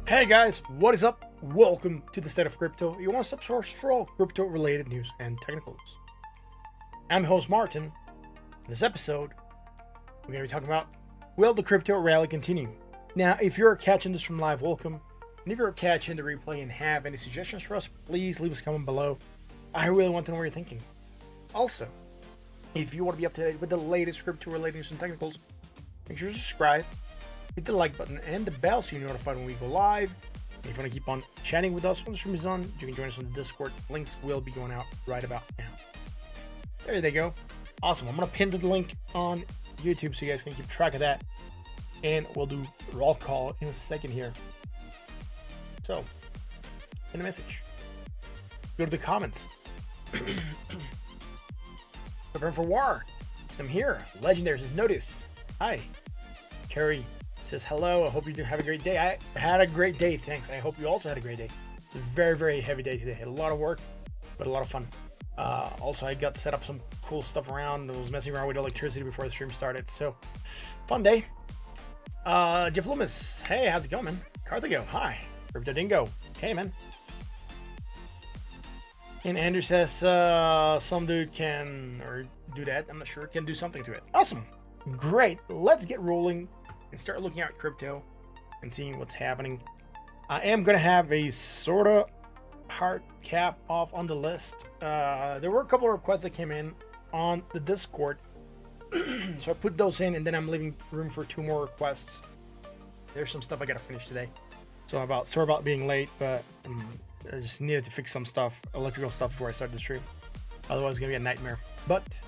Hey guys, what is up? Welcome to the State of Crypto, your one-stop source for all crypto-related news and technicals. I'm host Martin. In this episode, we're going to be talking about, will the crypto rally continue? Now, if you're catching this from live, welcome. And if you're catching the replay and have any suggestions for us, please leave us a comment below. I really want to know what you're thinking. Also, if you want to be up to date with the latest crypto-related news and technicals, make sure to subscribe. Hit the like button and the bell so you're notified when we go live. And if you want to keep on chatting with us when the stream is on, you can join us on the Discord. Links will be going out right about now. There they go. Awesome. I'm going to pin the link on YouTube so you guys can keep track of that. And we'll do roll call in a second here. So, in a message. Go to the comments. Preparing for war. I'm here. Legendary says, notice. Hi. Carrie says hello. I hope you do have a great day. I had a great day. Thanks. I hope you also had a great day. It's a very, very heavy day today. Had a lot of work, but a lot of fun. Also, I got set up some cool stuff around. I was messing around with electricity before the stream started. So, fun day. Jeff Loomis. Hey, how's it going, man? Carthago. Hi. Crypto Dingo. Hey, man. And Andrew says some dude can, or do that. I'm not sure. Can do something to it. Awesome. Great. Let's get rolling and start looking at crypto and seeing what's happening. I am going to have a sort of hard cap off on the list. There were a couple of requests that came in on the Discord. So I put those in and then I'm leaving room for 2 more requests. There's some stuff I got to finish today. So sorry about being late, but I just needed to fix some stuff, electrical stuff before I start the stream. Otherwise it's going to be a nightmare. But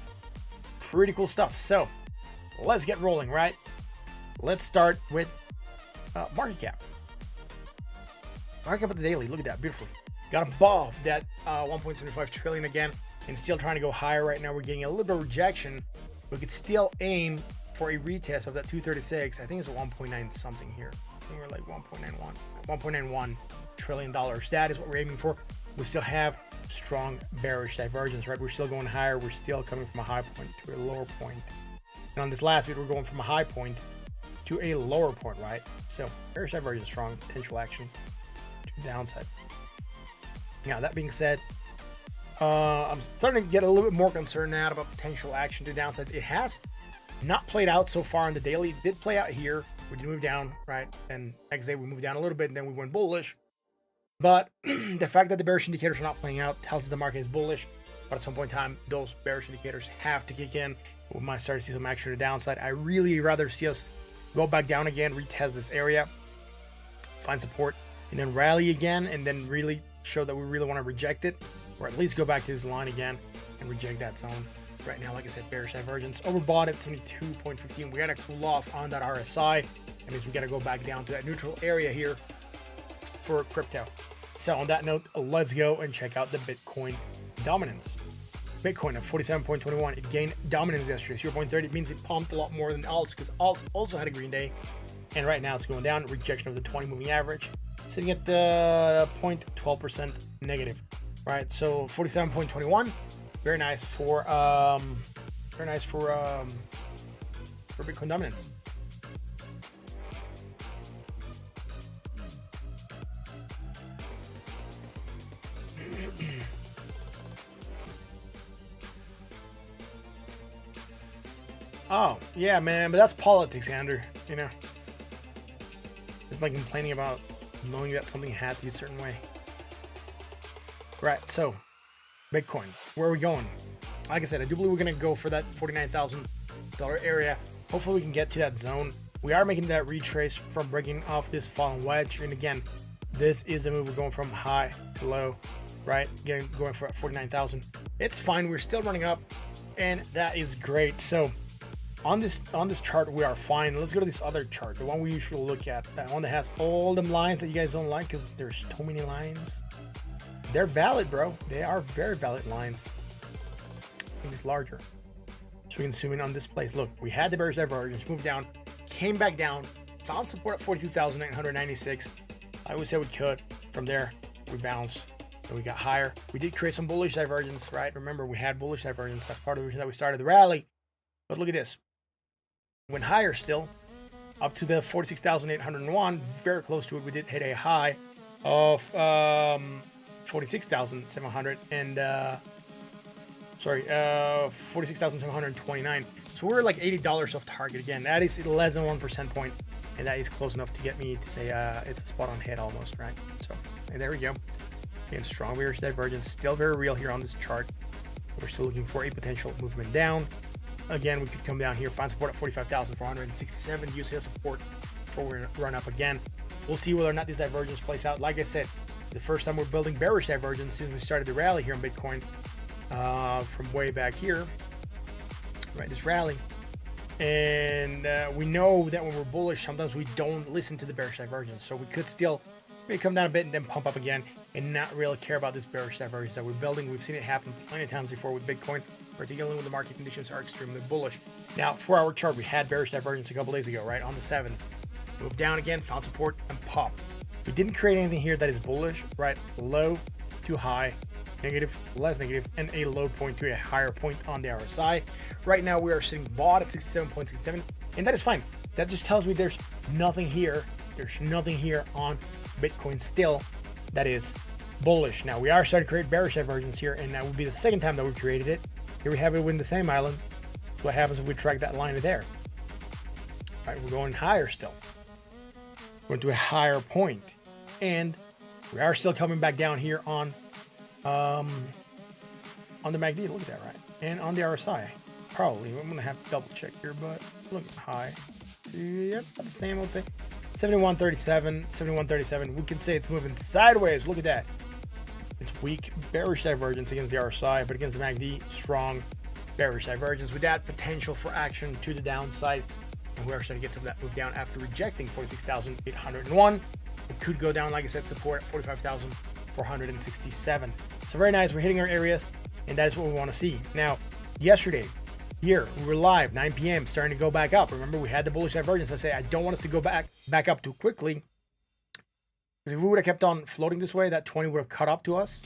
pretty cool stuff. So let's get rolling, right? Let's start with market cap. Market cap of the daily. Look at that. Beautiful. Got above that 1.75 trillion again and still trying to go higher right now. We're getting a little bit of rejection. We could still aim for a retest of that 236. I think it's a 1.9 something here. I think we're like 1.91 trillion dollars. That is what we're aiming for. we still have strong bearish divergence, right? We're still going higher. We're still coming from a high point to a lower point. And on this last bit, we're going from a high point to a lower point, right? So bearish divergence, strong potential action to the downside. Now, that being said, I'm starting to get a little bit more concerned now about potential action to the downside. It has not played out so far in the daily. It did play out here. We did move down, right? And next day we moved down a little bit, and then we went bullish. But the fact that the bearish indicators are not playing out tells us the market is bullish. But at some point in time, those bearish indicators have to kick in. We might start to see some action to the downside. I really rather see us go back down again, retest this area, find support, and then rally again, and then really show that we really want to reject it, or at least go back to this line again and reject that zone. Right now, like I said, bearish divergence, overbought at 72.15. We got to cool off on that RSI. That means we got to go back down to that neutral area here for crypto. So on that note, let's go and check out the Bitcoin dominance. Bitcoin at 47.21. It gained dominance yesterday. 0.30 means it pumped a lot more than alts, because alts also had a green day. And right now it's going down. Rejection of the 20 moving average, sitting at 0.12% negative. Right, so 47.21. Very nice for Bitcoin dominance. Oh, yeah, man, but that's politics, Andrew. You know, it's like complaining about knowing that something had to be a certain way. Right, so Bitcoin, where are we going? Like I said, I do believe we're going to go for that $49,000 area. Hopefully we can get to that zone. We are making that retrace from breaking off this fallen wedge. And again, this is a move. We're going from high to low, right? Going for 49,000. It's fine. We're still running up, and that is great. So on this chart, we are fine. Let's go to this other chart, the one we usually look at. That one that has all them lines that you guys don't like because there's too many lines. They're valid, bro. They are very valid lines. I think it's larger. So we can zoom in on this place. Look, we had the bearish divergence, moved down, came back down, found support at 42,996. I would say we could. From there, we bounced and we got higher. We did create some bullish divergence, right? Remember, we had bullish divergence. That's part of the reason that we started the rally. But look at this. Went higher still, up to the 46,801, very close to it. We did hit a high of 46,700 and 46,729. So we're like $80 off target again. That is less than 1% point, and that is close enough to get me to say it's a spot on hit almost, right? So and there we go. Again, strong bearish divergence, still very real here on this chart. We're still looking for a potential movement down. Again, we could come down here, find support at 45,467, use his support for run up again. We'll see whether or not this divergence plays out. Like I said, the first time we're building bearish divergence since we started the rally here on Bitcoin from way back here, right? This rally. And we know that when we're bullish, sometimes we don't listen to the bearish divergence. So we could still maybe come down a bit and then pump up again and not really care about this bearish divergence that we're building. We've seen it happen plenty of times before with Bitcoin, particularly when the market conditions are extremely bullish. Now, for our chart, we had bearish divergence a couple days ago, right? On the 7th. Moved down again, found support, and pop. We didn't create anything here that is bullish, right? Low to high, negative, less negative, and a low point to a higher point on the RSI. Right now, we are sitting bought at 67.67, and that is fine. That just tells me there's nothing here. There's nothing here on Bitcoin still that is bullish. Now, we are starting to create bearish divergence here, and that would be the second time that we created it. Here we have it within the same island. What happens if we track that line to there? All right, we're going higher still. Going to a higher point, and we are still coming back down here on the MACD. Look at that, right? And on the RSI, probably. I'm gonna have to double check here, but look high. Yep, about the same. Let's say 71.37, 71.37. We can say it's moving sideways. Look at that. It's weak bearish divergence against the RSI, but against the MACD, strong bearish divergence with that potential for action to the downside. And we are starting to get some of that move down after rejecting 46,801. It could go down, like I said, support at 45,467. So very nice. We're hitting our areas, and that is what we want to see. Now, yesterday, here, we were live, 9 p.m., starting to go back up. Remember, we had the bullish divergence. I say I don't want us to go back up too quickly. Because if we would have kept on floating this way, that 20 would have cut up to us.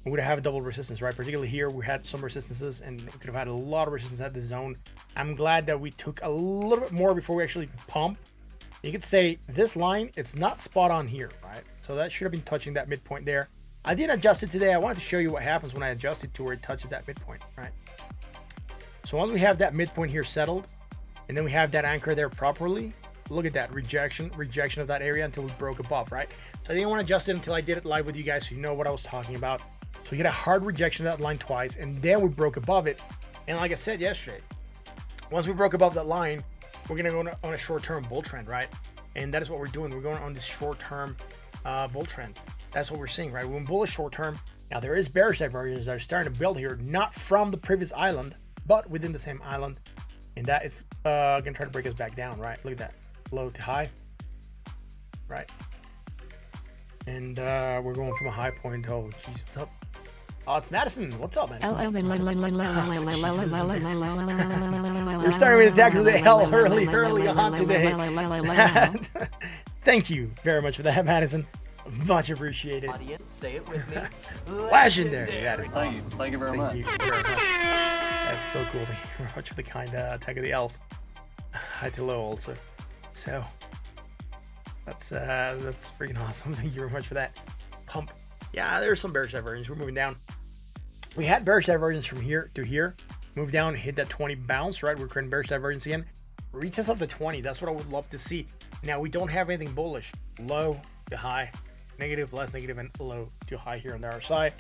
We would have a double resistance, right? Particularly here, we had some resistances, and we could have had a lot of resistance at the zone. I'm glad that we took a little bit more before we actually pump. You could say this line, it's not spot on here, right? So that should have been touching that midpoint there. I did adjust it today. I wanted to show you what happens when I adjust it to where it touches that midpoint, right? So once we have that midpoint here settled, and then we have that anchor there properly, look at that rejection of that area until we broke above, right? So I didn't want to adjust it until I did it live with you guys so you know what I was talking about. So we get a hard rejection of that line twice, and then we broke above it. And like I said yesterday, once we broke above that line, we're going to go on a short-term bull trend, right? And that is what we're doing. We're going on this short-term bull trend. That's what we're seeing, right? We're in bullish short-term. Now, there is bearish divergence that are starting to build here, not from the previous island, but within the same island. And that is going to try to break us back down, right? Look at that. Low to high, right? And we're going from a high point. Oh, jeez, what's up? Oh, it's Madison. What's up, man? We're starting with attack of the L early on today. Thank you very much for that, Madison. Much appreciated. Audience, say it with me. Legendary. That is awesome. Thank you very much. That's so cool. Thank you very much for the kind attack of the L's. High to low also. So that's freaking awesome. Thank you very much for that pump. Yeah, there's some bearish divergence. We're moving down. We had bearish divergence from here to here. Move down, hit that 20 bounce, right? We're creating bearish divergence again. Retest of the 20. That's what I would love to see. Now, we don't have anything bullish. Low to high, negative, less negative, and low to high here on the RSI.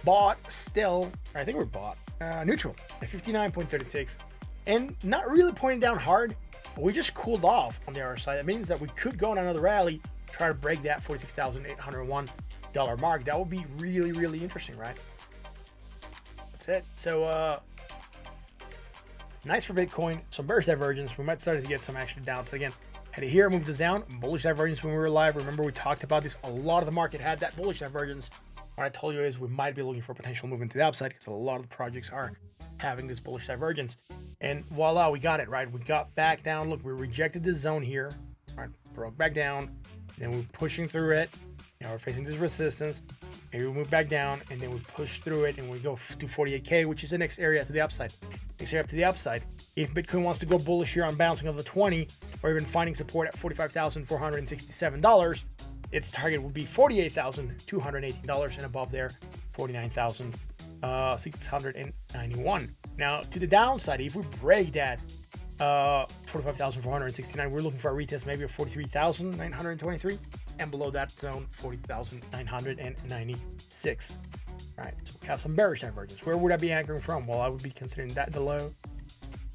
Bought still, I think we're bought. Neutral at 59.36. And not really pointing down hard. We just cooled off on the RSI. That means that we could go on another rally, try to break that $46,801 mark. That would be really, really interesting, right? That's it. So, nice for Bitcoin. Some bearish divergence. We might start to get some actual downside again. Headed here, moved this down. Bullish divergence when we were live. Remember, we talked about this. A lot of the market had that bullish divergence. What I told you is we might be looking for potential movement to the upside because a lot of the projects are having this bullish divergence. And voila, we got it, right? We got back down. Look, we rejected this zone here, right? Broke back down. Then we're pushing through it. Now we're facing this resistance. Maybe we move back down, and then we push through it, and we go to 48K, which is the next area to the upside. Next area up to the upside. If Bitcoin wants to go bullish here on bouncing of the 20, or even finding support at $45,467, its target would be $48,218, and above there, $49,691. Now, to the downside, if we break that 45,469, we're looking for a retest maybe of 43,923, and below that zone, 40,996. All right, so we have some bearish divergence. Where would I be anchoring from? Well, I would be considering that the low.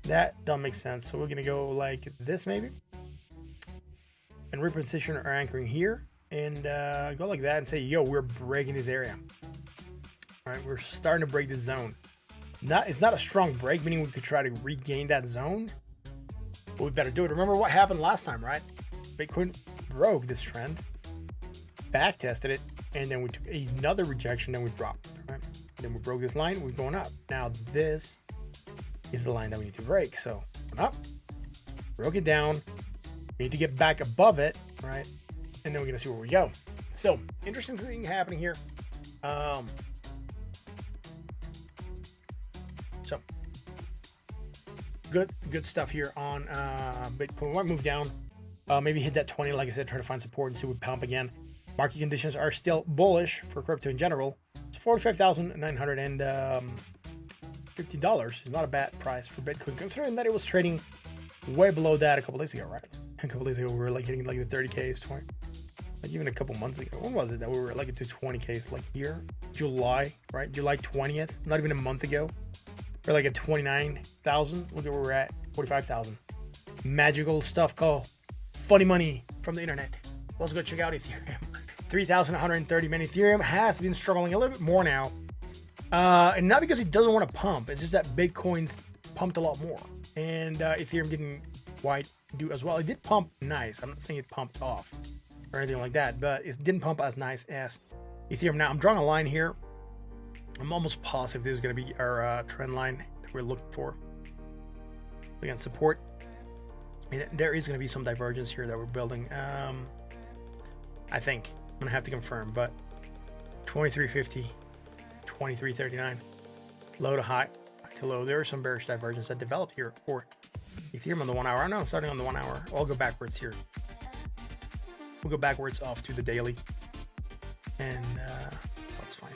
That doesn't make sense. So we're gonna go like this maybe, and reposition our anchoring here, and go like that, and say, yo, we're breaking this area. All right, we're starting to break this zone. It's not a strong break, meaning we could try to regain that zone, but we better do it. Remember what happened last time, right? Bitcoin broke this trend, back tested it, and then we took another rejection, then we dropped, right? Then we broke this line, we're going up. Now this is the line that we need to break. So went up, broke it down, we need to get back above it, right? And then we're gonna see where we go. So interesting thing happening here. So good stuff here on Bitcoin. We might move down, maybe hit that 20, like I said, try to find support and see if we pump again. Market conditions are still bullish for crypto in general. It's $45,950 is not a bad price for Bitcoin, considering that it was trading way below that a couple days ago, right? A couple days ago, we were like hitting like the 30Ks, 20, like even a couple months ago. When was it that we were like into 20Ks? Like here, July, right? July 20th, not even a month ago. We're like at 29,000. Look at where we're at, 45,000. Magical stuff called funny money from the internet. Let's go check out Ethereum. 3,130, man. Ethereum has been struggling a little bit more now. And not because it doesn't want to pump. It's just that Bitcoin's pumped a lot more. And Ethereum didn't quite do as well. It did pump nice. I'm not saying it pumped off or anything like that, but it didn't pump as nice as Ethereum. Now, I'm drawing a line here. I'm almost positive this is going to be our trend line that we're looking for. Again, support. And there is going to be some divergence here that we're building. I think. gonna have to confirm, but 23.50, 23.39, low to high, high to low. There are some bearish divergence that developed here for Ethereum on the 1 hour. I'm now starting on the 1 hour. I'll go backwards here. We'll go backwards off to the daily, and that's fine.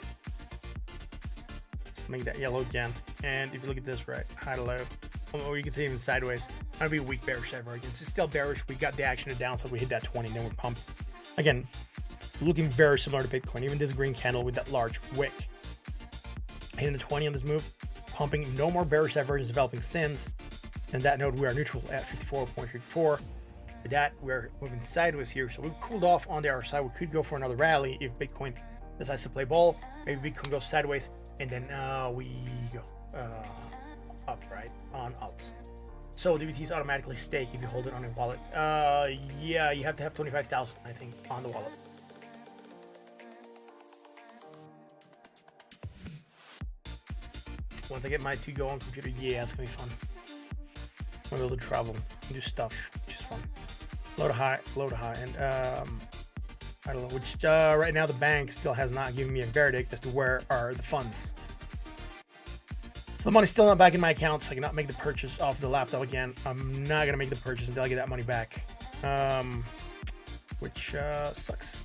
Let's make that yellow again. And if you look at this, right, high to low, or you can see even sideways, that'd be a weak bearish divergence. It's still bearish. We got the action to downside. We hit that 20, then we pumped. Again, looking very similar to Bitcoin. Even this green candle with that large wick, hitting the 20 on this move, pumping. No more bearish divergence developing since. And that node, we are neutral at 54.54. With that, we're moving sideways here. So we cooled off on the other side. We could go for another rally if Bitcoin decides to play ball. Maybe Bitcoin goes sideways, and then we go up, right, on alts. So DBTs automatically stake if you hold it on your wallet. Yeah, you have to have 25,000, I think, on the wallet. Once I get my 2 go on computer, yeah, it's gonna be fun. I'm able to travel and do stuff, which is fun. Low to high, and I don't know, which right now the bank still has not given me a verdict as to where are the funds. So the money's still not back in my account, so I cannot make the purchase off the laptop again. I'm not gonna make the purchase until I get that money back, which sucks.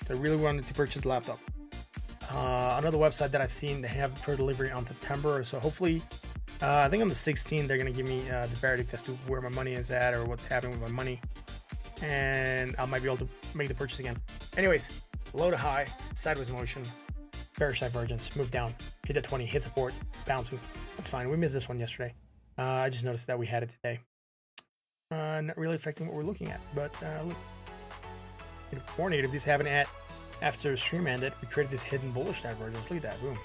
So I really wanted to purchase the laptop. Another website that I've seen, they have for delivery on September, so hopefully I think on the 16th they're gonna give me the verdict as to where my money is at or what's happening with my money, and I might be able to make the purchase again. Anyways, low to high, sideways motion, bearish divergence, move down, hit the 20, hit support, bouncing. That's fine. We missed this one yesterday. I just noticed that we had it today. Not really affecting what we're looking at, but look, coordinated. This happened after stream ended. We created this hidden bullish divergence. Look at that, boom.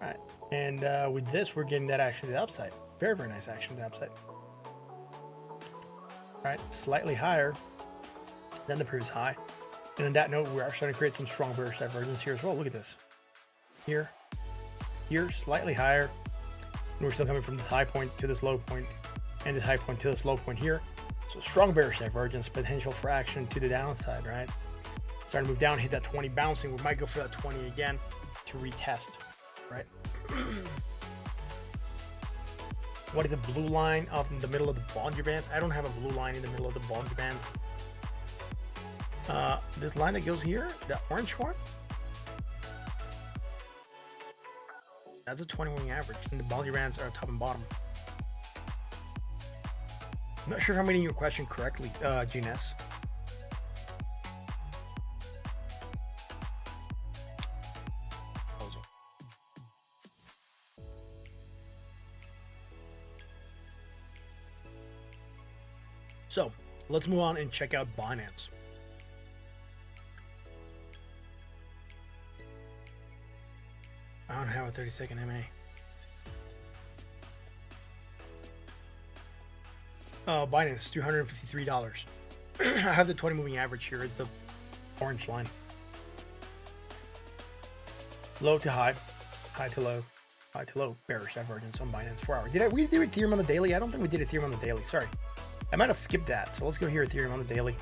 All right, and with this, we're getting that action to the upside. Very, very nice action to the upside. All right, slightly higher than the previous high. And on that note, we are starting to create some strong bearish divergence here as well. Look at this. Here, slightly higher. And we're still coming from this high point to this low point, and this high point to this low point here. So strong bearish divergence, potential for action to the downside, right? Starting to move down, hit that 20, bouncing. We might go for that 20 again to retest, right? What is a blue line off in the middle of the Bollinger Bands? I don't have a blue line in the middle of the Bollinger Bands. This line that goes here, the orange one, that's a 20 moving average, and the Bollinger Bands are top and bottom. I'm not sure if I'm reading your question correctly, GNS. So let's move on and check out Binance. I don't have a 30-second MA. Binance, $353. I have the 20 moving average here. It's the orange line. Low to high, high to low, high to low. Bearish divergence on Binance 4 hour. We did Ethereum on the daily? I don't think we did Ethereum on the daily. Sorry. I might have skipped that. So let's go here, Ethereum on the daily.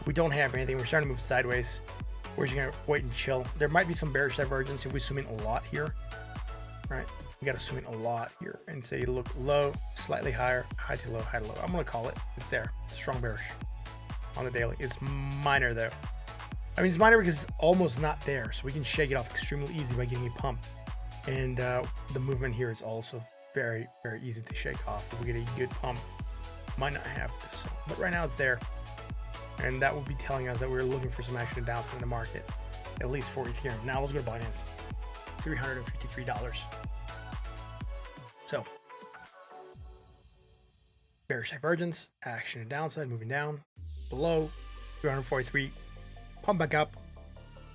We don't have anything. We're starting to move sideways. We're just gonna wait and chill. There might be some bearish divergence if we zoom in a lot here. Right? We gotta zoom in a lot here and say look low, slightly higher, high to low, high to low. I'm gonna call it. It's there. Strong bearish on the daily. It's minor though. I mean, it's minor because it's almost not there, so we can shake it off extremely easy by getting a pump. And the movement here is also very, very easy to shake off. If we get a good pump, might not have this, but right now it's there. And that would be telling us that we're looking for some action downside in the market, at least for Ethereum. Now let's go to Binance, $353. So, bearish divergence, action and downside, moving down, below 343, pump back up,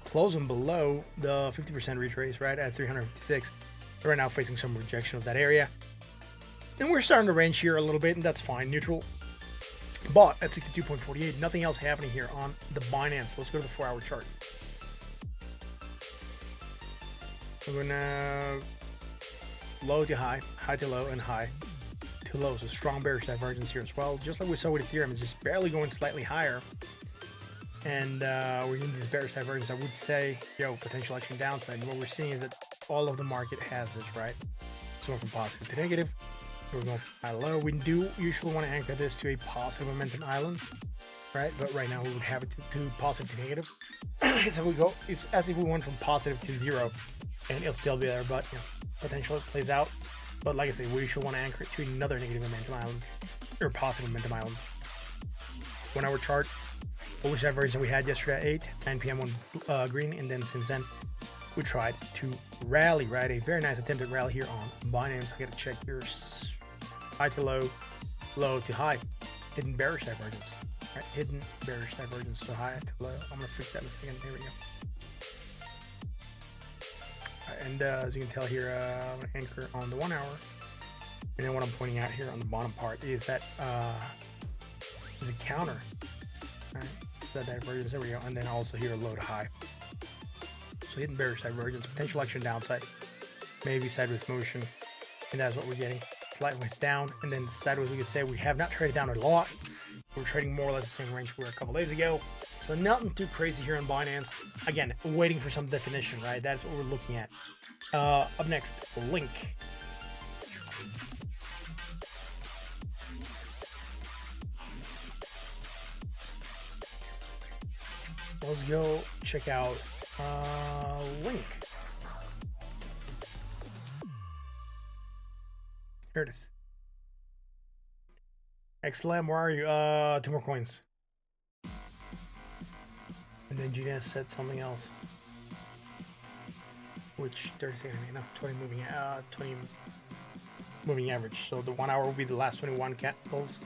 closing below the 50% retrace, right at 356. We're right now facing some rejection of that area. And we're starting to range here a little bit, and that's fine, neutral. Bought at 62.48. Nothing else happening here on the Binance. Let's go to the 4 hour chart. We're gonna low to high, high to low, and high to low. So strong bearish divergence here as well. Just like we saw with Ethereum, it's just barely going slightly higher. and we're in this bearish divergence, I would say, potential action downside. And what we're seeing is that all of the market has this, right? So we're from positive to negative. We're going high low. We do usually want to anchor this to a positive momentum island, right? But right now we would have it to positive to negative. So it's as if we went from positive to zero, and it'll still be there, but potential plays out. But like I say, we usually want to anchor it to another negative momentum island or positive momentum island. 1 hour chart, bullish divergence we had yesterday at 9 p.m. on green, and then since then we tried to rally, right? A very nice attempted rally here on Binance. I gotta check your high to low, low to high, hidden bearish divergence, right? Hidden bearish divergence, so high to low. I'm gonna fix that in a second. There we go. Right, and as you can tell here, I'm gonna anchor on the 1 hour, and then what I'm pointing out here on the bottom part is that is a counter, right? That divergence, there we go, and then also here low to high. So hidden bearish divergence, potential action downside, maybe sideways motion, and that's what we're getting. Sideways down, and then sideways we could say we have not traded down a lot. We're trading more or less the same range we were a couple days ago. So nothing too crazy here on Binance. Again, waiting for some definition, right? That's what we're looking at. Up next, Link. Let's go check out Link. Here it is. XLM, where are you? 2 more coins. And then Genius said something else. Which 30 second, no, 20 moving average. So the 1 hour will be the last 21 candles.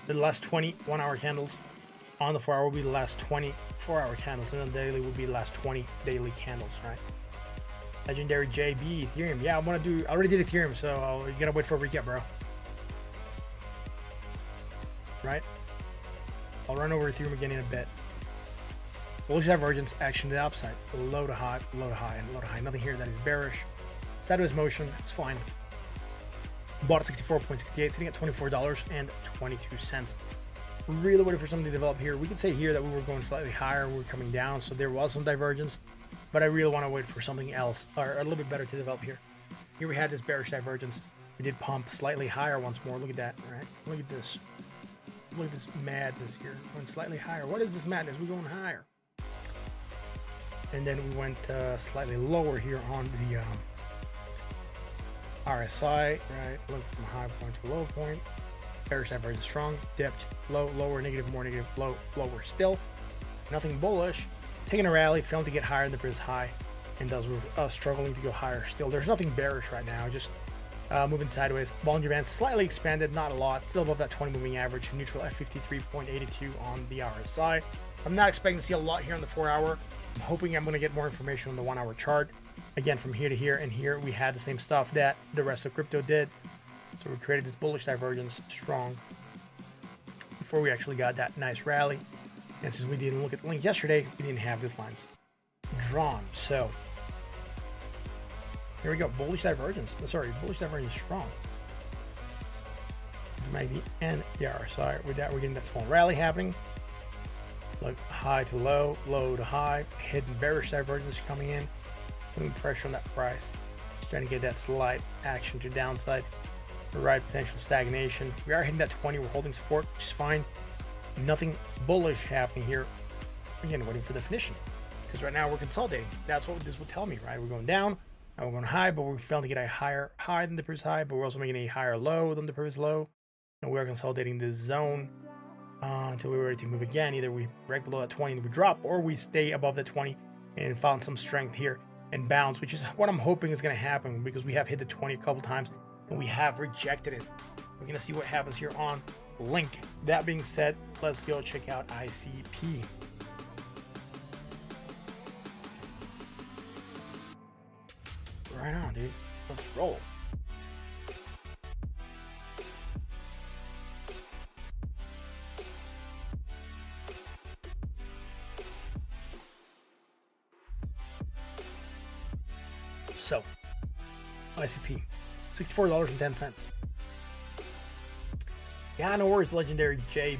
The last 20 1 hour candles. On the 4 hour will be the last 20 4 hour candles, and then daily will be the last 20 daily candles, right? Legendary JB, Ethereum. Yeah, I already did Ethereum, so you gotta wait for a recap, bro. Right? I'll run over Ethereum again in a bit. Bullish divergence, action to the upside. Low to high, low to high, and low to high. Nothing here that is bearish. Sideways motion, it's fine. Bought at 64.68, sitting at $24.22. Really waiting for something to develop here. We could say here that we were going slightly higher, we were coming down, so there was some divergence, but I really want to wait for something else, or a little bit better to develop here. Here we had this bearish divergence. We did pump slightly higher once more. Look at that, right? Look at this. Look at this madness here. Going slightly higher. What is this madness? We're going higher. And then we went slightly lower here on the RSI, right? Look from high point to low point. Bearish divergence strong, dipped, low, lower, negative, more negative, low, lower still. Nothing bullish. Taking a rally, failing to get higher than the previous high, and thus we're struggling to go higher still. There's nothing bearish right now, just moving sideways. Bollinger Band slightly expanded, not a lot, still above that 20 moving average, neutral at 53.82 on the RSI. I'm not expecting to see a lot here on the 4 hour. I'm hoping I'm going to get more information on the 1 hour chart. Again, from here to here and here, we had the same stuff that the rest of crypto did. So we created this bullish divergence strong before we actually got that nice rally. And since we didn't look at the link yesterday, we didn't have these lines drawn. So here we go, bullish divergence. Sorry, bullish divergence strong. Let's make the NDR. Sorry, with that, we're getting that small rally happening. Look, high to low, low to high, hidden bearish divergence coming in, putting pressure on that price. Just trying to get that slight action to downside. Right, potential stagnation. We are hitting that 20. We're holding support, which is fine. Nothing bullish happening here. Again, waiting for definition, because right now we're consolidating. That's what this would tell me, right? We're going down, now we're going high, but we're failing to get a higher high than the previous high, but we're also making a higher low than the previous low, and we are consolidating this zone until we're ready to move again. Either we break below that 20 and we drop, or we stay above the 20 and found some strength here and bounce, which is what I'm hoping is going to happen, because we have hit the 20 a couple times and we have rejected it. We're gonna see what happens here on Link. That being said, let's go check out ICP. Right on, dude. Let's roll. So, ICP. $64.10. Yeah, no worries, legendary JB.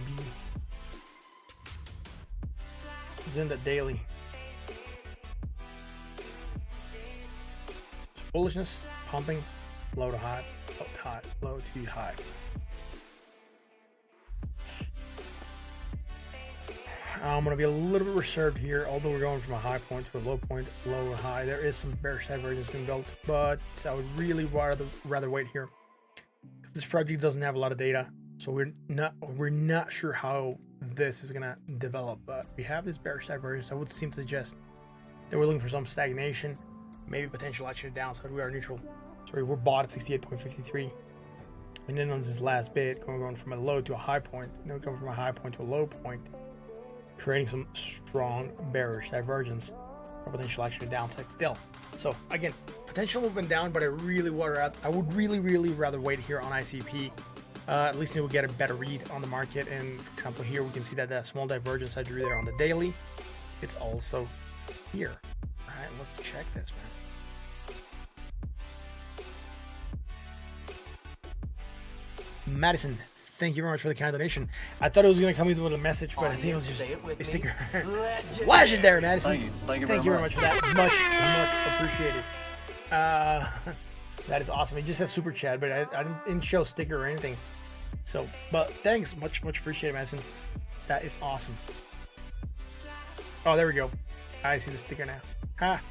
is in the daily. So bullishness, pumping, low to high, low to high, low to high. I'm going to be a little bit reserved here, although we're going from a high point to a low point, low to high. There is some bearish divergence being built, but I would really rather wait here because this project doesn't have a lot of data, so we're not sure how this is going to develop. But we have this bearish divergence. I would seem to suggest that we're looking for some stagnation, maybe potential action downside. We are neutral. Sorry, we're bought at 68.53. And then on this last bit, going from a low to a high point, and then coming from a high point to a low point, creating some strong bearish divergence or potential action downside still. So again, potential movement down, but I would really rather wait here on ICP. At least we'll get a better read on the market. And for example, here we can see that that small divergence I drew there on the daily, it's also here. All right, let's check this, man. Madison, thank you very much for the kind donation. I thought it was going to come with a message, but I think it was just a sticker. Legendary, Madison. Thank you very much for that. Much appreciated. That is awesome. It just says super chat, but I didn't show sticker or anything. So, but thanks. Much appreciated, Madison. That is awesome. Oh, there we go. I see the sticker now. Ha.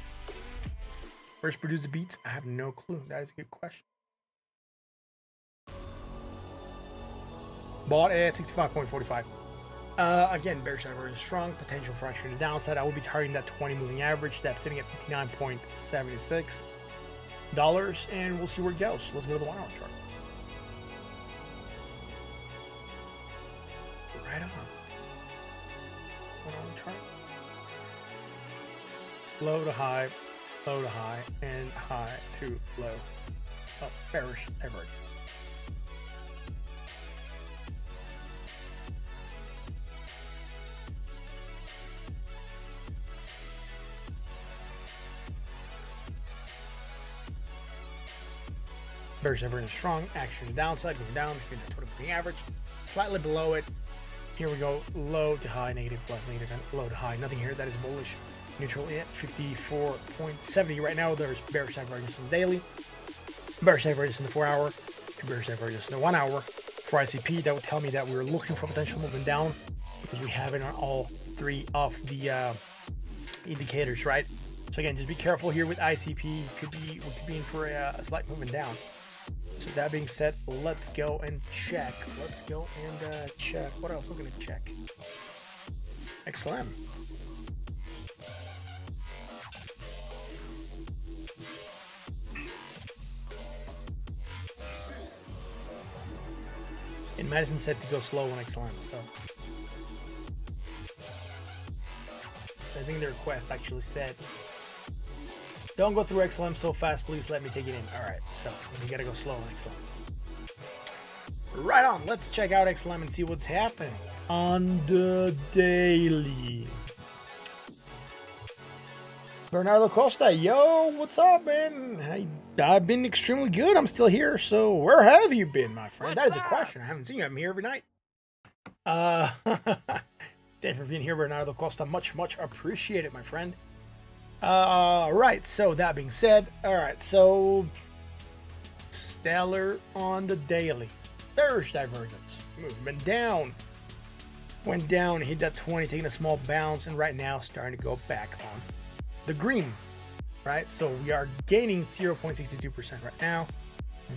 First produce the beats? I have no clue. That is a good question. Bought at 65.45. Again, bearish divergence strong, potential for action to the downside. I will be targeting that 20 moving average that's sitting at $59.76, and we'll see where it goes. Let's go to the 1 hour chart. Right on. 1 hour chart. Low to high, and high to low. So bearish divergence. Bearish divergence strong, action to the downside, going down between the 20 moving average, slightly below it. Here we go, low to high, negative plus negative, and low to high. Nothing here. That is bullish. Neutral at 54.70 right now. There's bearish divergence in the daily, bearish divergence in the 4 hour, and bearish divergence in the 1 hour. For ICP, that would tell me that we're looking for potential movement down because we have it on all three of the indicators, right? So again, just be careful here with ICP. We could be in for a slight movement down. So that being said, let's go and check. Check. What else we're gonna check? XLM. And Madison said to go slow on XLM, so I think the request actually said, don't go through XLM so fast, please let me take it in. All right, so we gotta go slow on XLM. Right on, let's check out XLM and see what's happening on the daily. Bernardo Costa, yo, what's up, man? I've been extremely good. I'm still here, so where have you been, my friend? That is a question. I haven't seen you. I'm here every night. Thanks for being here, Bernardo Costa. Much appreciated, my friend. Right, so that being said, all right, so stellar on the daily. Bearish divergence, movement down, went down, hit that 20, taking a small bounce, and right now starting to go back on the green, right? So we are gaining 0.62% right now.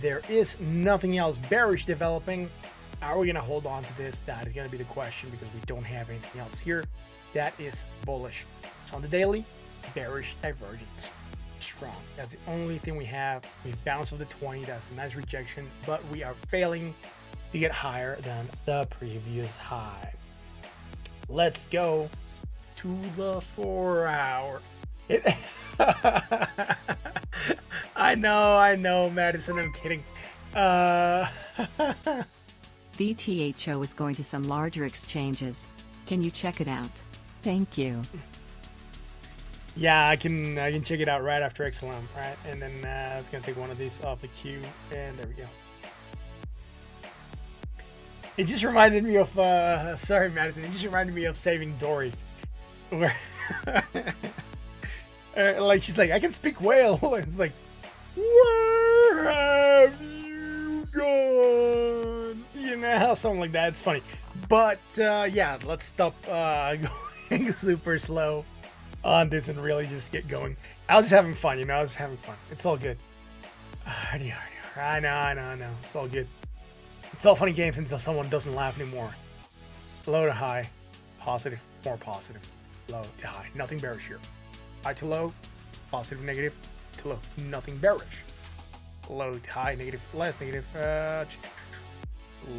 There is nothing else bearish developing. Are we gonna hold on to this? That is gonna be the question because we don't have anything else here. That is bullish. So on the daily, bearish divergence strong. That's the only thing we have. We bounced off the 20. That's a nice rejection, but we are failing to get higher than the previous high. Let's go to the 4 hour. I know, Madison. I'm kidding. Btho is going to some larger exchanges. Can you check it out? Thank you. Yeah, I can check it out right after XLM, right? And then it's gonna take one of these off the queue, and there we go. It just reminded me of sorry, Madison. It just reminded me of Saving Dory. Where like she's like, I can speak whale. It's like, where have you gone? You know, something like that. It's funny. But yeah, let's stop going super slow on this and really just get going. I was just having fun, you know. I was just having fun. It's all good. I know. It's all good. It's all funny games until someone doesn't laugh anymore. Low to high, positive, more positive. Low to high, nothing bearish here. High to low, positive, negative to low, nothing bearish. Low to high, negative, less negative.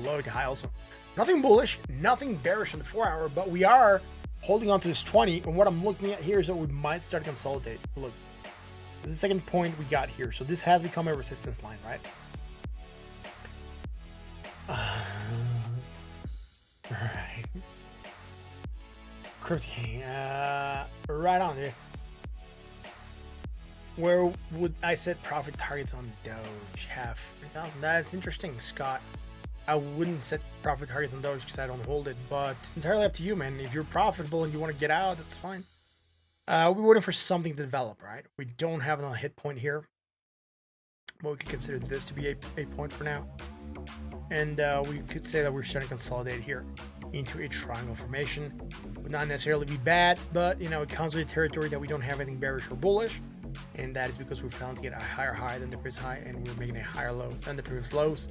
Low to high also. Nothing bullish, nothing bearish on the 4 hour, but we are holding on to this 20. And what I'm looking at here is that we might start to consolidate. Look, this is the second point we got here. So this has become a resistance line, right? Right. Crypto, right on there. Where would I set profit targets on Doge? Half 3,000. That's interesting, Scott. I wouldn't set profit targets on Doge because I don't hold it, but it's entirely up to you, man. If you're profitable and you want to get out, that's fine. We're waiting for something to develop, right? We don't have a hit point here, but we could consider this to be a point for now. And we could say that we're starting to consolidate here into a triangle formation. Would not necessarily be bad, but you know, it comes with a territory that we don't have anything bearish or bullish, and that is because we're found to get a higher high than the previous high, and we're making a higher low than the previous lows,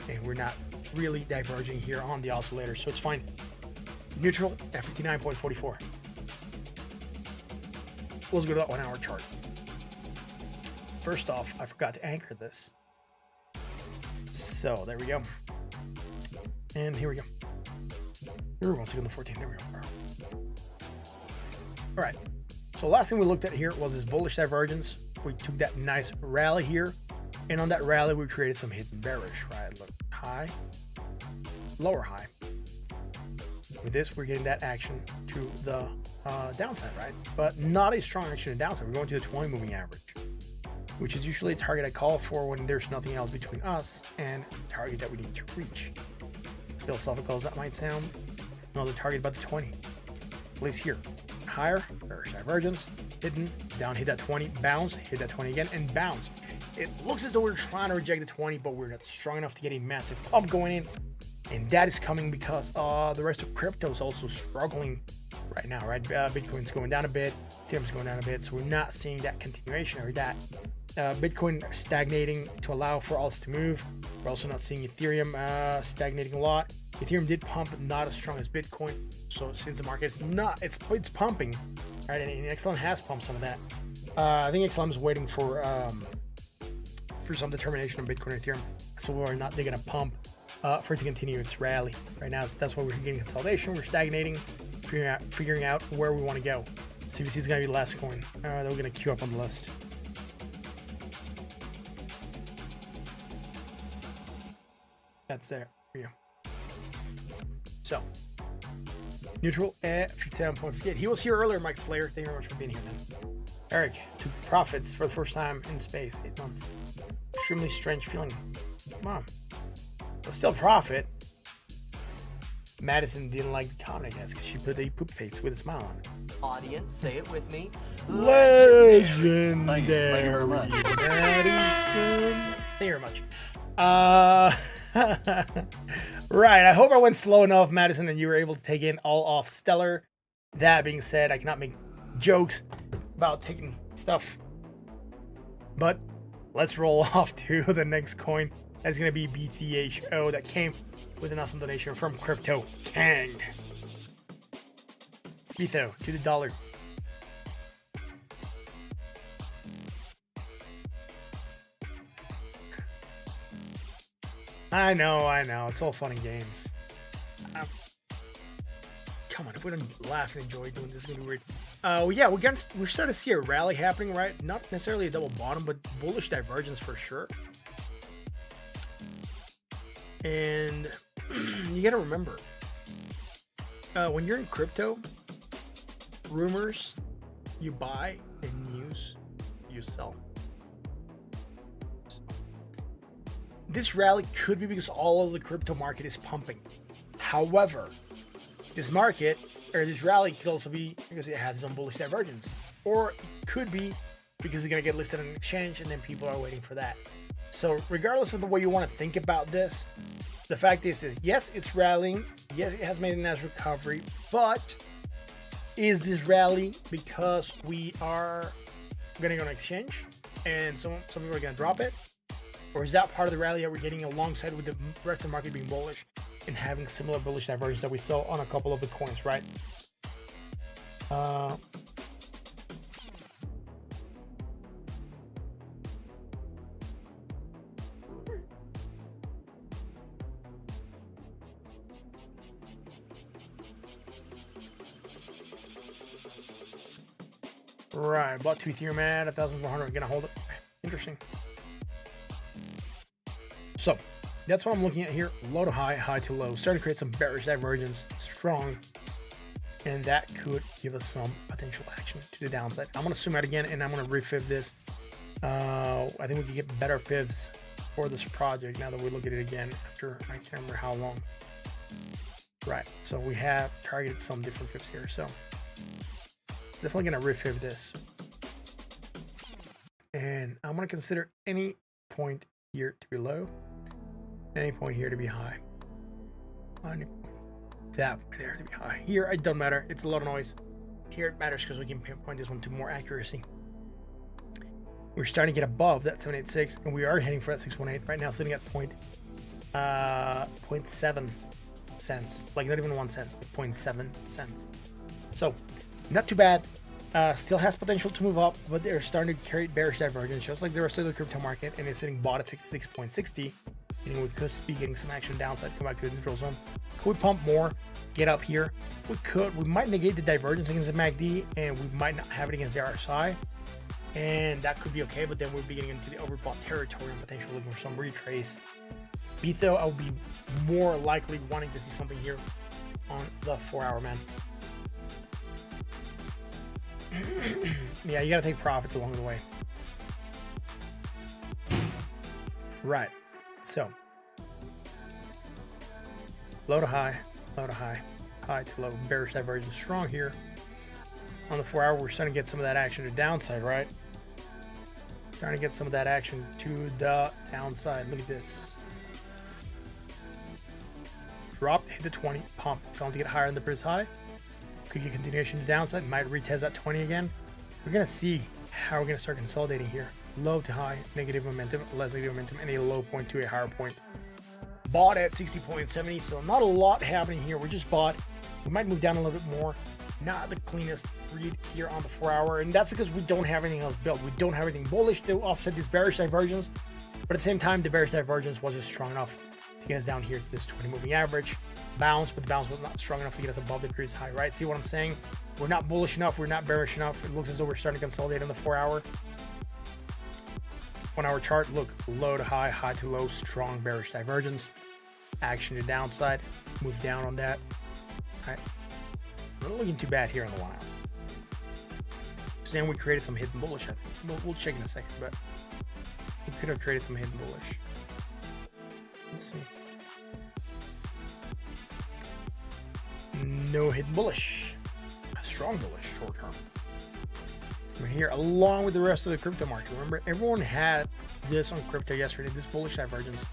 and we're not really diverging here on the oscillator, so it's fine. Neutral at 59.44. Let's go to that 1 hour chart. First off, I forgot to anchor this. So there we go. And here we go. Here we go, second to 14. There we go. All right. So last thing we looked at here was this bullish divergence. We took that nice rally here. And on that rally, we created some hidden bearish, right? Look, high, lower high. With this, we're getting that action to the downside, right? But not a strong action to the downside. We're going to the 20 moving average, which is usually a target I call for when there's nothing else between us and the target that we need to reach. As philosophical as that might sound, another target about the 20. Place here, higher, bearish divergence, hidden, down, hit that 20, bounce, hit that 20 again, and bounce. It looks as though we're trying to reject the 20, but we're not strong enough to get a massive pump going in. And that is coming because the rest of crypto is also struggling right now, right? Bitcoin's going down a bit, Ethereum's going down a bit, so we're not seeing that continuation or that Bitcoin stagnating to allow for us to move. We're also not seeing Ethereum stagnating a lot. Ethereum did pump, but not as strong as Bitcoin. So since the market is not, it's pumping, right? And XLM has pumped some of that. I think XLM is waiting for some determination on Bitcoin and Ethereum. So they're gonna pump for it to continue its rally. Right now, that's why we're getting consolidation. We're stagnating, figuring out where we want to go. CVC is gonna be the last coin that we're gonna queue up on the list. That's there for you. So, neutral at 57.58. He was here earlier, Mike Slayer. Thank you very much for being here, man. Eric took profits for the first time in space, 8 months. Extremely strange feeling. Come on. But still profit. Madison didn't like the comment, I guess, because she put a poop face with a smile on it. Audience, say it with me. Legendary. Thank you very much. Madison. Thank you very much. Right, I hope I went slow enough, Madison, and you were able to take in all off stellar. That being said, I cannot make jokes about taking stuff, but let's roll off to the next coin. That's going to be Btho that came with an awesome donation from Crypto Kang. Btho to the dollar. I know. It's all fun and games. Come on, if we don't laugh and enjoy doing this, it's gonna be weird. Yeah, we're starting to see a rally happening, right? Not necessarily a double bottom, but bullish divergence for sure. And you gotta remember, when you're in crypto, rumors, you buy, and news, you sell. This rally could be because all of the crypto market is pumping. However, this market or this rally could also be because it has some bullish divergence, or it could be because it's going to get listed on an exchange and then people are waiting for that. So regardless of the way you want to think about this, the fact is yes, it's rallying. Yes, it has made a nice recovery, but is this rally because we are going to go on exchange and some people are going to drop it? Or is that part of the rally that we're getting alongside with the rest of the market being bullish and having similar bullish divergence that we saw on a couple of the coins, right? Right, bought 2 Ethereum at 1,400. Gonna hold it. Interesting. So that's what I'm looking at here. Low to high, high to low. Starting to create some bearish divergence, strong, and that could give us some potential action to the downside. I'm gonna zoom out again, and I'm gonna refib this. I think we could get better fibs for this project now that we look at it again after I can't remember how long. Right, so we have targeted some different fibs here. So definitely gonna refib this, and I'm gonna consider any point here to be low, any point here to be high, any point that point there to be high. Here it doesn't matter, it's a lot of noise. Here it matters because we can pinpoint this one to more accuracy. We're starting to get above that 786, and we are heading for that 618 right now, sitting at 0.7 cents, like not even 1 cent, like 0.7 cents. So not too bad. Still has potential to move up, but they're starting to create bearish divergence, just like the rest of the crypto market, and it's sitting bought at 66.60. Meaning we could be getting some action downside, come back to the neutral zone. Could we pump more, get up here? We could. We might negate the divergence against the MACD, and we might not have it against the RSI, and that could be okay. But then we'll be getting into the overbought territory and potentially looking for some retrace. Btho, I would be more likely wanting to see something here on the 4-hour, man. Yeah, you gotta take profits along the way. Right, so low to high, low to high, high to low, bearish divergence strong here. On the 4-hour, we're starting to get some of that action to downside, right? Trying to get some of that action to the downside. Look at this. Dropped, hit the 20, pumped, fell to get higher than the previous high. Could get continuation to downside, might retest that 20 again. We're gonna see how we're gonna start consolidating here. Low to high, negative momentum, less negative momentum, and a low point to a higher point. Bought at 60.70, so not a lot happening here. We just bought. We might move down a little bit more. Not the cleanest read here on the 4-hour, and that's because we don't have anything else built. We don't have anything bullish to offset this bearish divergence, but at the same time, the bearish divergence wasn't strong enough to get us down here to this 20 moving average. Bounce, but the bounce was not strong enough to get us above the previous high, right? See what I'm saying? We're not bullish enough, we're not bearish enough. It looks as though we're starting to consolidate on the 4-hour. 1-hour chart, look, low to high, high to low, strong bearish divergence. Action to downside, move down on that. All right, not looking too bad here on the 1-hour. Then we created some hidden bullish, I think. We'll check in a second, but we could have created some hidden bullish. Let's see. No hidden bullish, a strong bullish short term. We're here along with the rest of the crypto market. Remember, everyone had this on crypto yesterday, this bullish divergence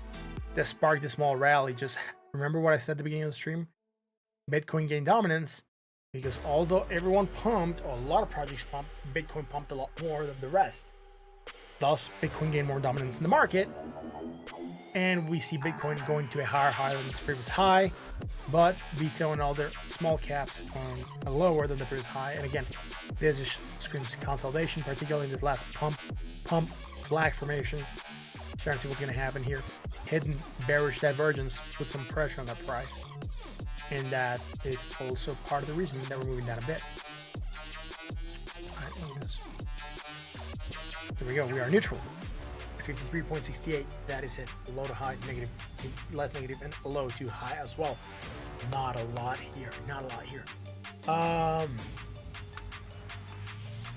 that sparked the small rally. Just remember what I said at the beginning of the stream. Bitcoin gained dominance because although everyone pumped, or a lot of projects pumped, Bitcoin pumped a lot more than the rest. Thus, Bitcoin gained more dominance in the market. And we see Bitcoin going to a higher high than its previous high, but Btho and all their small caps are lower than the previous high. And again, this just screams consolidation, particularly in this last pump, black formation. Starting to see what's going to happen here. Hidden bearish divergence, put some pressure on that price, and that is also part of the reason that we're moving down a bit. All right, there we go. We are neutral. 53.68, that is it. Low to high, negative, less negative, and low to high as well. Not a lot here. Not a lot here.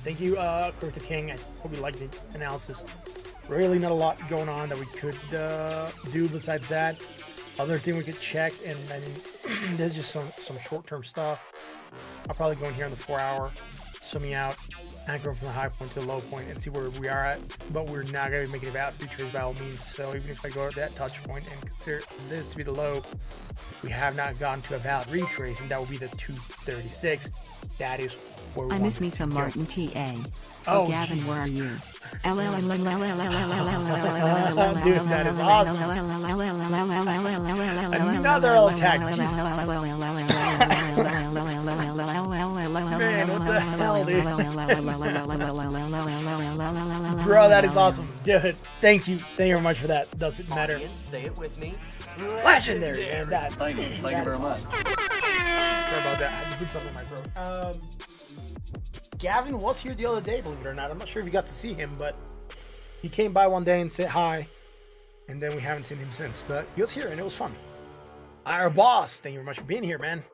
Thank you, Crypto King. I hope you liked the analysis. Really not a lot going on that we could do besides that. Other thing we could check, and I mean, There's just some short-term stuff. I'll probably go in here on the 4-hour, zooming out, anchor from the high point to the low point, and see where we are at. But we're not going to be making it out retrace by all means. So even if I go at that touch point and consider this to be the low, we have not gotten to a valid retrace, and that will be the 236. That is where we I want miss this me to some go. Martin TA. Oh, Gavin, Jesus. where are you? Dude, that is awesome. Another attack. Jesus. Man, what the hell, dude? Bro, that is awesome. Dude, thank you. Thank you very much for that. Doesn't matter. Audience, say it with me. Legendary, man. That. Thank you very much. Sorry about that. I had to put something in my throat. Gavin was here the other day, believe it or not. I'm not sure if you got to see him, but he came by one day and said hi, and then we haven't seen him since. But he was here, and it was fun. Our boss, thank you very much for being here, man.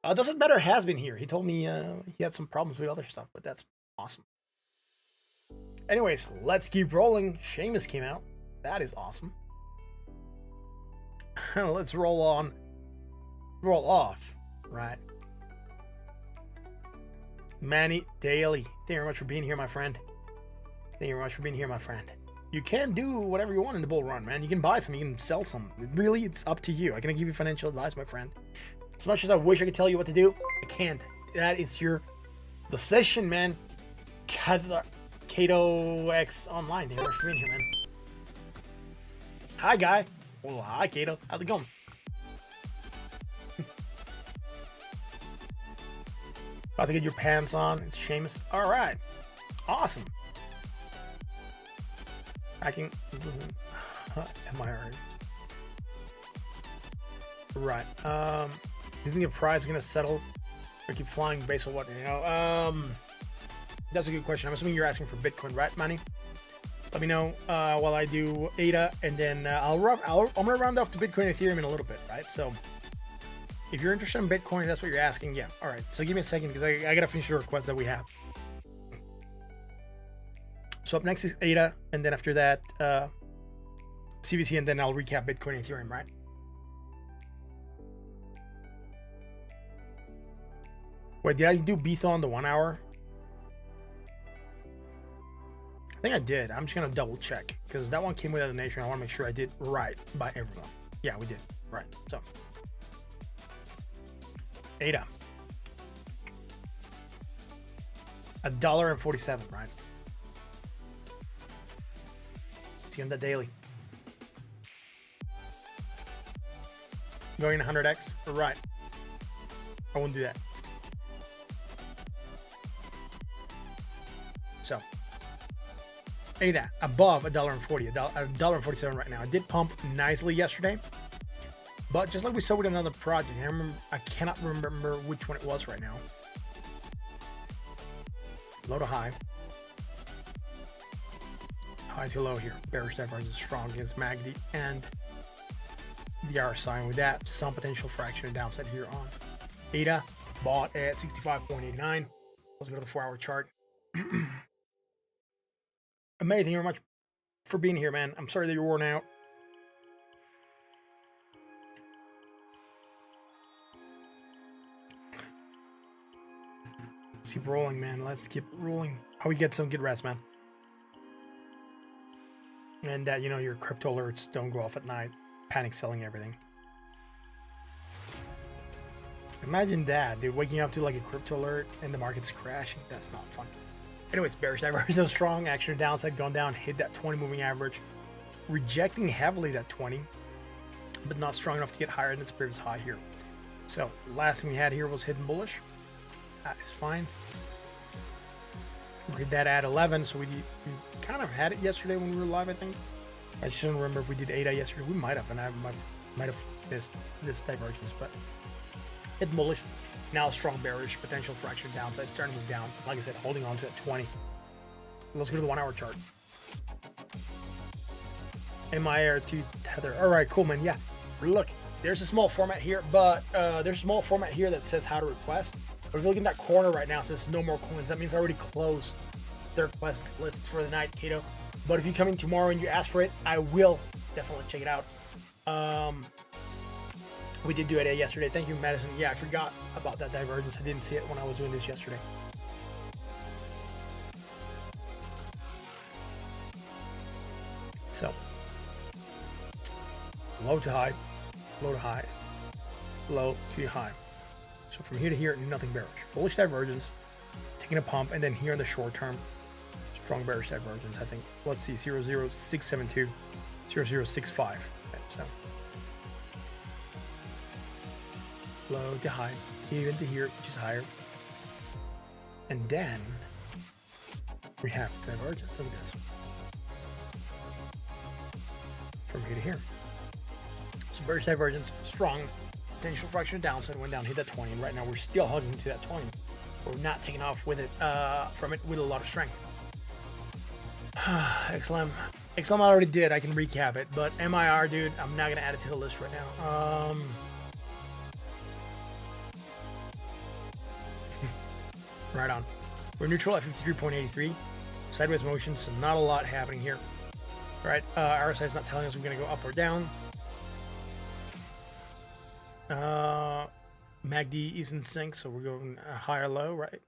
Doesn't matter has been here. He told me he had some problems with other stuff, but that's awesome. Anyways, let's keep rolling. Seamus came out. That is awesome. Let's roll on. Roll off. Right. Manny Daly, thank you very much for being here, my friend. Thank you very much for being here, my friend. You can do whatever you want in the bull run, man. You can buy some, you can sell some. Really, it's up to you. I can give you financial advice, my friend. As much as I wish I could tell you what to do, I can't. That is your decision, man. Kato X Online, thank you very much for being here, man. Hi, guy. Well, hi, Kato. How's it going? About to get your pants on. It's Seamus. All right. Awesome. Tracking. Am I right? Right. Isn't the price going to settle or keep flying based on what, you know? That's a good question. I'm assuming you're asking for Bitcoin, right, Manny? Let me know while I do ADA, and then I'm going to round off to Bitcoin and Ethereum in a little bit, right? So if you're interested in Bitcoin, that's what you're asking. Yeah. All right. So give me a second because I got to finish the request that we have. So up next is ADA, and then after that, CBC, and then I'll recap Bitcoin and Ethereum, right? Wait, did I do Btho on the 1 hour? I think I did. I'm just going to double check because that one came with a donation. I want to make sure I did right by everyone. Yeah, we did. Right. So ADA. $1.47, right? See on the daily. Going 100x? Right. I won't do that. So ADA above $1.40, $1.47 right now. I did pump nicely yesterday, but just like we saw with another project, I cannot remember which one it was right now. Low to high. High to low here. Bearish Divergence is strong against MACD and the RSI. With that, some potential fraction of downside here on ADA. Bought at 65.89. Let's go to the 4-hour chart. Amazing, thank you very much for being here, man. I'm sorry that you're worn out. Let's keep rolling, man. Let's keep rolling. How we get some good rest, man. And that, you know, your crypto alerts don't go off at night. Panic selling everything. Imagine that, dude. Waking up to like a crypto alert and the market's crashing. That's not fun. Anyways, bearish divergence is strong. Action downside going down. Hit that 20 moving average. Rejecting heavily that 20. But not strong enough to get higher than its previous high here. So, last thing we had here was hidden bullish. That is fine. We did that at 11. So we kind of had it yesterday when we were live, I think. I just don't remember if we did ADA yesterday. We might have, and I might have missed this divergence. But hidden bullish. Now strong bearish, potential for action downside, starting to move down. Like I said, holding on to that 20. Let's go to the 1-hour chart. MIR2 tether. All right, cool, man. Yeah, look, there's a small format here, but there's a small format here that says how to request. But if you look in that corner right now, it says no more coins. That means I already closed the request list for the night, Kato. But if you come in tomorrow and you ask for it, I will definitely check it out. We did do it yesterday. Thank you, Madison. Yeah, I forgot about that divergence. I didn't see it when I was doing this yesterday. So, low to high, low to high, low to high. So from here to here, nothing bearish. Bullish divergence, taking a pump, and then here in the short term, strong bearish divergence, I think. Let's see, 00672, 0065. Okay, so low to high, even to here, which is higher. And then we have divergence. Look at this. From here to here. So bearish divergence, strong, potential fraction of downside, went down, hit that 20, and right now we're still hugging to that 20. We're not taking off with it from it with a lot of strength. XLM I already did, I can recap it, but MIR, dude, I'm not gonna add it to the list right now. Right on. We're neutral at 53.83. Sideways motion, so not a lot happening here. All right, RSI is not telling us we're going to go up or down. MACD is in sync, so we're going high or low, right?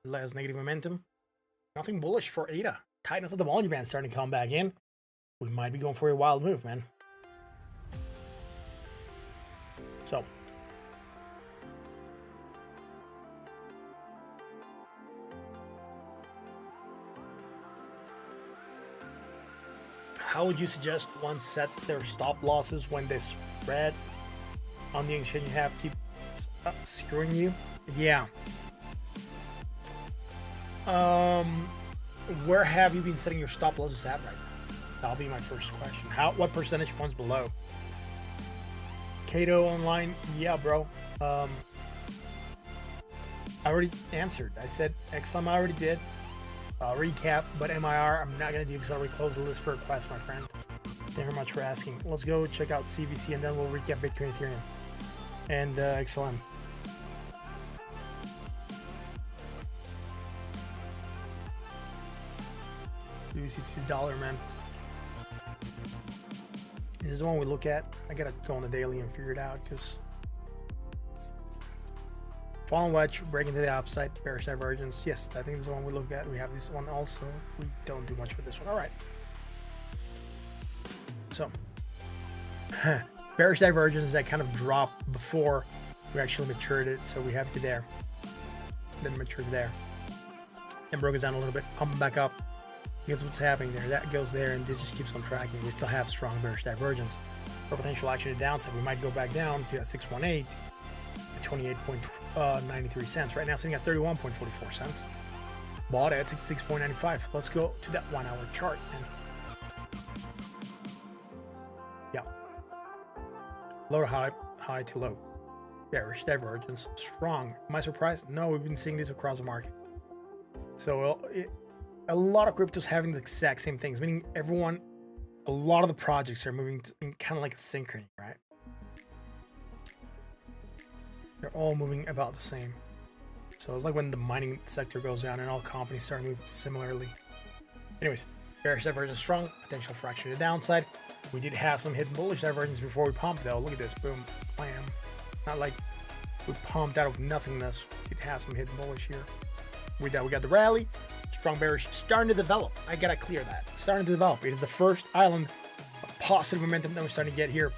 Less negative momentum. Nothing bullish for ADA. Tightness of the Bollinger Band starting to come back in. We might be going for a wild move, man. So. How would you suggest one sets their stop losses when they spread on the exchange you have keep screwing you? Yeah. Where have you been setting your stop losses at right now? That'll be my first question. What percentage points below? Btho online? Yeah, bro. I already answered. I said XLM I already did. Recap, but MIR I'm not going to do because I already closed the list for requests, my friend. Thank you very much for asking. Let's go check out CVC and then we'll recap Bitcoin, Ethereum, and XLM. CVC $2, man. This is the one we look at. I got to go on the daily and figure it out because fallen wedge, breaking to the upside, bearish divergence. Yes, I think this is the one we look at. We have this one also. We don't do much with this one. All right. So, bearish divergence that kind of dropped before we actually matured it. So we have it there. Then matured there. And broke it down a little bit. Pumping back up. Here's what's happening there. That goes there and it just keeps on tracking. We still have strong bearish divergence. For potential action to downside, we might go back down to that 618. 28.93 cents. Right now sitting at 31.44 cents. Bought at 66.95. Let's go to that 1 hour chart. And yeah. Low to high, high to low. Bearish divergence. Strong. Am I surprised? No, we've been seeing this across the market. So a lot of cryptos having the exact same things, meaning a lot of the projects are moving in kind of like a synchrony, right? They're all moving about the same. So it's like when the mining sector goes down and all companies start moving similarly. Anyways, bearish divergence strong, potential fraction to the downside. We did have some hidden bullish divergence before we pumped though. Look at this, boom, blam. Not like we pumped out of nothingness. We did have some hidden bullish here. With that, we got the rally, strong bearish, starting to develop. I gotta clear that. Starting to develop. It is the first island of positive momentum that we're starting to get here.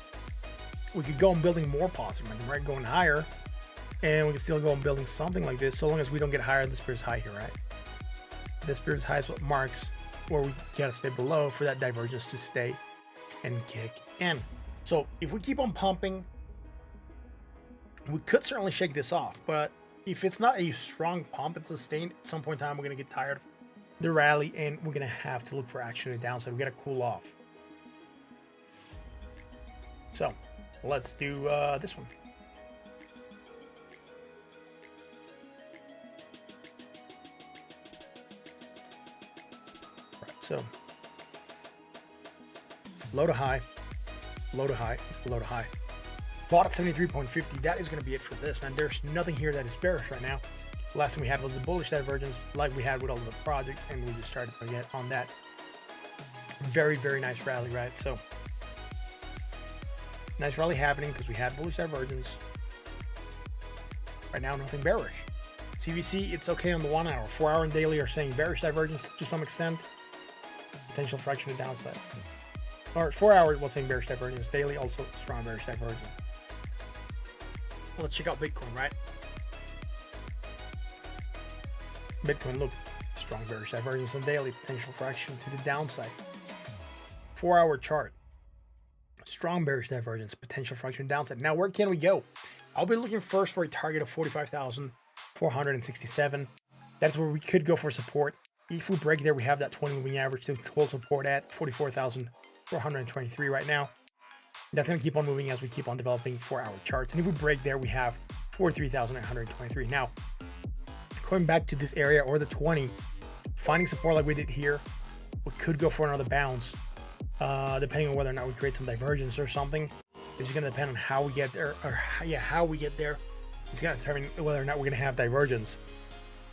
We could go on building more positive momentum, right? Going higher. And we can still go on building something like this so long as we don't get higher than this period's high here, right? This period's high is what marks where we gotta stay below for that divergence to stay and kick in. So if we keep on pumping, we could certainly shake this off, but if it's not a strong pump and sustained, at some point in time we're gonna get tired of the rally and we're gonna have to look for action to the downside. We gotta cool off. So let's do this one. So low to high, low to high, low to high. Bought at 73.50. That is going to be it for this, man. There's nothing here that is bearish right now. The last thing we had was the bullish divergence like we had with all of the projects, and we just started to get on that very, very nice rally, right? So Nice rally happening because we had bullish divergence. Right now, nothing bearish. CVC, it's okay on the 1 hour. 4 hour and daily are saying bearish divergence to some extent. Potential fraction of downside. Or 4 hours was saying bearish divergence. Daily also strong bearish divergence. Well, let's check out Bitcoin, right? Bitcoin, look, strong bearish divergence on daily. Potential fraction to the downside. 4 hour chart. Strong bearish divergence. Potential fraction downside. Now, where can we go? I'll be looking first for a target of 45,467. That's where we could go for support. If we break there, we have that 20 moving average to hold support at 44,423 right now. That's going to keep on moving as we keep on developing 4 hour charts. And if we break there, we have 43,123. Now, going back to this area or the 20, finding support like we did here, we could go for another bounce, depending on whether or not we create some divergence or something. It's going to depend on how we get there, or how we get there. It's going to determine whether or not we're going to have divergence.